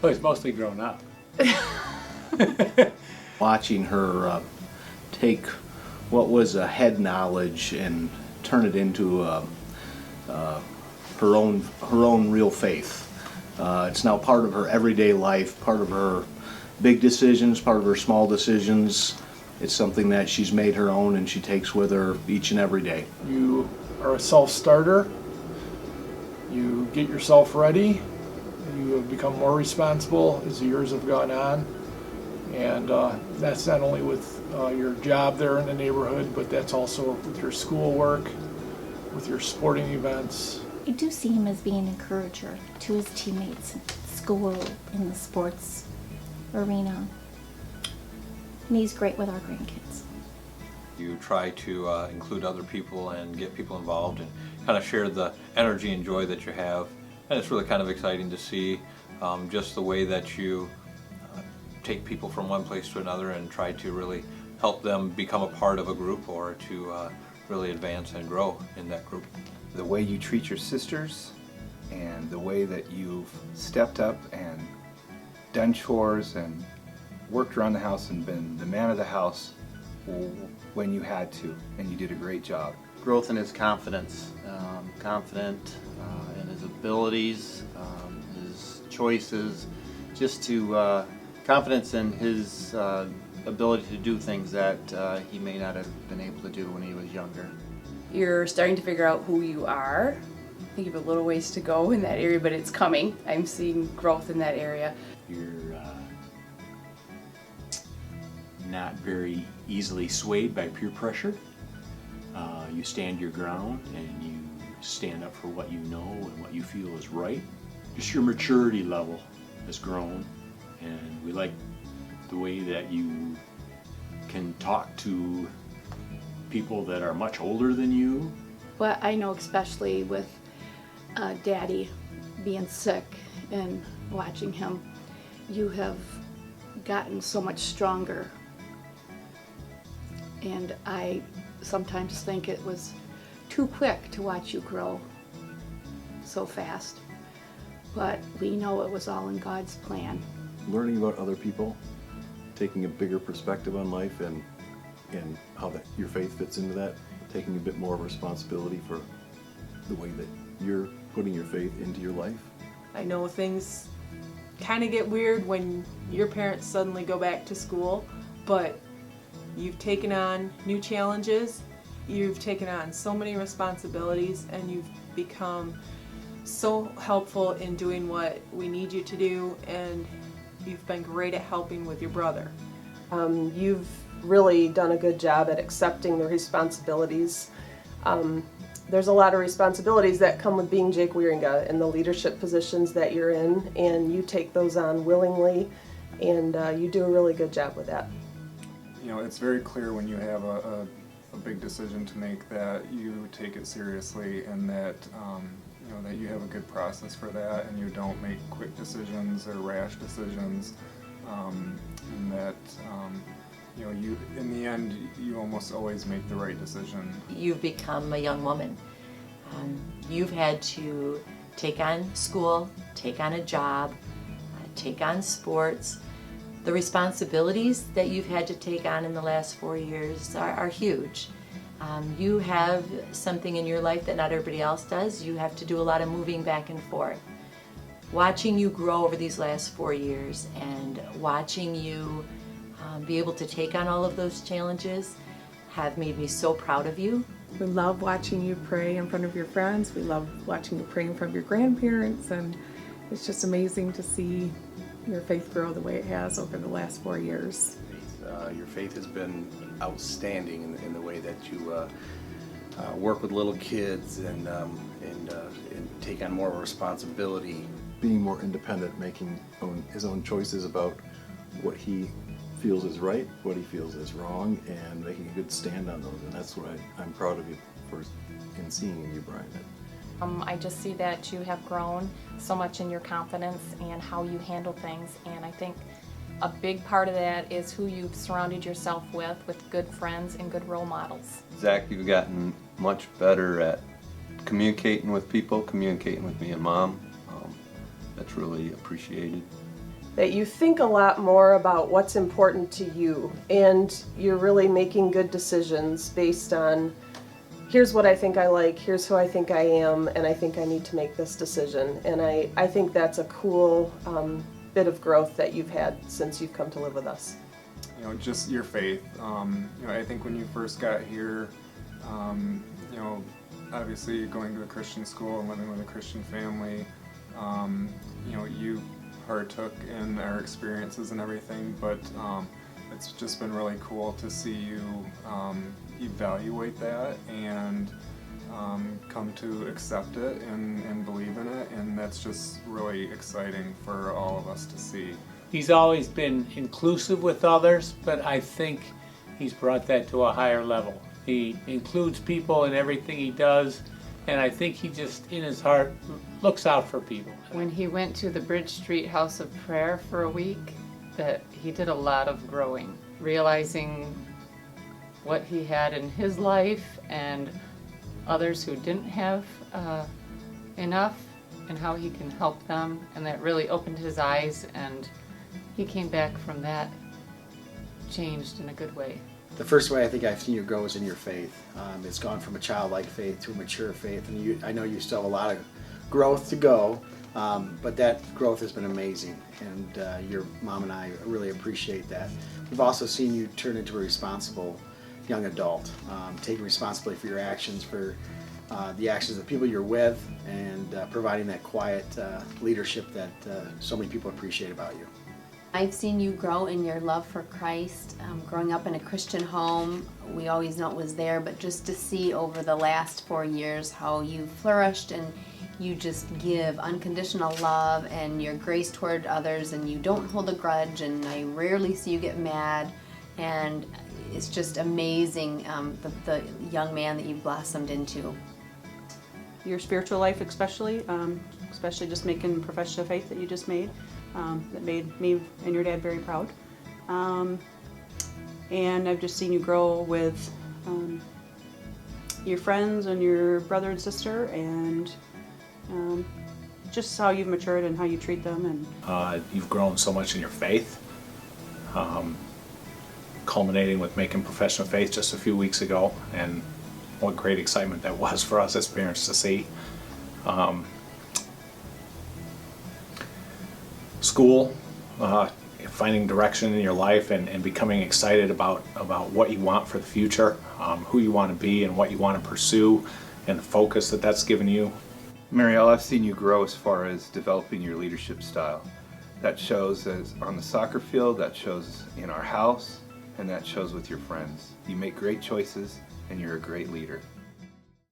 Well, he's mostly grown up. Watching her take what was a head knowledge and turn it into her own real faith. It's now part of her everyday life, part of her big decisions, part of her small decisions. It's something that she's made her own and she takes with her each and every day. You are a self-starter. You get yourself ready. You have become more responsible as the years have gone on. And that's not only with your job there in the neighborhood, but that's also with your schoolwork, with your sporting events. I do see him as being an encourager to his teammates at school, in the sports arena. And he's great with our grandkids. You try to include other people and get people involved and kind of share the energy and joy that you have. And it's really kind of exciting to see just the way that you take people from one place to another and try to really help them become a part of a group or to really advance and grow in that group. The way you treat your sisters and the way that you've stepped up and done chores and worked around the house and been the man of the house when you had to, and you did a great job. Growth in his confidence, confident in his abilities, his choices, just to confidence in his ability to do things that he may not have been able to do when he was younger. You're starting to figure out who you are. I think you have a little ways to go in that area, but it's coming. I'm seeing growth in that area. You're not very easily swayed by peer pressure. You stand your ground and you stand up for what you know and what you feel is right. Just your maturity level has grown, and we like the way that you can talk to people that are much older than you. But I know especially with Daddy being sick and watching him, you have gotten so much stronger. And I sometimes think it was too quick to watch you grow so fast. But we know it was all in God's plan. Learning about other people, taking a bigger perspective on life and how your faith fits into that, taking a bit more responsibility for the way that you're putting your faith into your life. I know things kind of get weird when your parents suddenly go back to school, but you've taken on new challenges, you've taken on so many responsibilities, and you've become so helpful in doing what we need you to do, and you've been great at helping with your brother. You've really done a good job at accepting the responsibilities. There's a lot of responsibilities that come with being Jake Wieringa and the leadership positions that you're in, and you take those on willingly, and you do a really good job with that. You know, it's very clear when you have a big decision to make that you take it seriously, and that you know, that you have a good process for that, and you don't make quick decisions or rash decisions, and that you know, you in the end you almost always make the right decision. You've become a young woman. You've had to take on school, take on a job, take on sports. The responsibilities that you've had to take on in the last 4 years are huge. You have something in your life that not everybody else does. You have to do a lot of moving back and forth. Watching you grow over these last 4 years and watching you be able to take on all of those challenges have made me so proud of you. We love watching you pray in front of your friends. We love watching you pray in front of your grandparents, and it's just amazing to see your faith grow the way it has over the last 4 years. Your faith has been outstanding in the way that you work with little kids and take on more responsibility. Being more independent, making his own choices about what he feels is right, what he feels is wrong, and making a good stand on those. And that's what I'm proud of you for in seeing in you, Brian. I just see that you have grown so much in your confidence and how you handle things, and I think a big part of that is who you've surrounded yourself with good friends and good role models. Zach, you've gotten much better at communicating with people, communicating with me and Mom. That's really appreciated. that you think a lot more about what's important to you, and you're really making good decisions based on, here's what I think I like, here's who I think I am, and I think I need to make this decision. And I think that's a cool bit of growth that you've had since you've come to live with us. You know, just your faith. You know, I think when you first got here, you know, obviously going to a Christian school and living with a Christian family, you know, you partook in our experiences and everything, but it's just been really cool to see you evaluate that and come to accept it and believe in it, and that's just really exciting for all of us to see. He's always been inclusive with others, but I think he's brought that to a higher level. He includes people in everything he does, and I think he just, in his heart, looks out for people. When he went to the Bridge Street House of Prayer for a week, that he did a lot of growing, realizing what he had in his life and others who didn't have enough, and how he can help them, and that really opened his eyes, and he came back from that changed in a good way. The first way I think I've seen you grow is in your faith. It's gone from a childlike faith to a mature faith, and I know you still have a lot of growth to go, but that growth has been amazing, and your mom and I really appreciate that. We've also seen you turn into a responsible young adult, taking responsibility for your actions, for the actions of the people you're with, and providing that quiet leadership that so many people appreciate about you. I've seen you grow in your love for Christ. Growing up in a Christian home, we always know it was there, but just to see over the last 4 years how you flourished and you just give unconditional love and your grace toward others, and you don't hold a grudge, and I rarely see you get mad, and it's just amazing the young man that you've blossomed into. Your spiritual life especially just making a profession of faith that you just made, that made me and your dad very proud. And I've just seen you grow with your friends and your brother and sister, and just how you've matured and how you treat them. And you've grown so much in your faith, culminating with making profession of faith just a few weeks ago, and what great excitement that was for us as parents to see. School, finding direction in your life, and becoming excited about what you want for the future, who you want to be and what you want to pursue, and the focus that that's given you. Marielle, I've seen you grow as far as developing your leadership style. That shows as on the soccer field, that shows in our house, and that shows with your friends. You make great choices, and you're a great leader.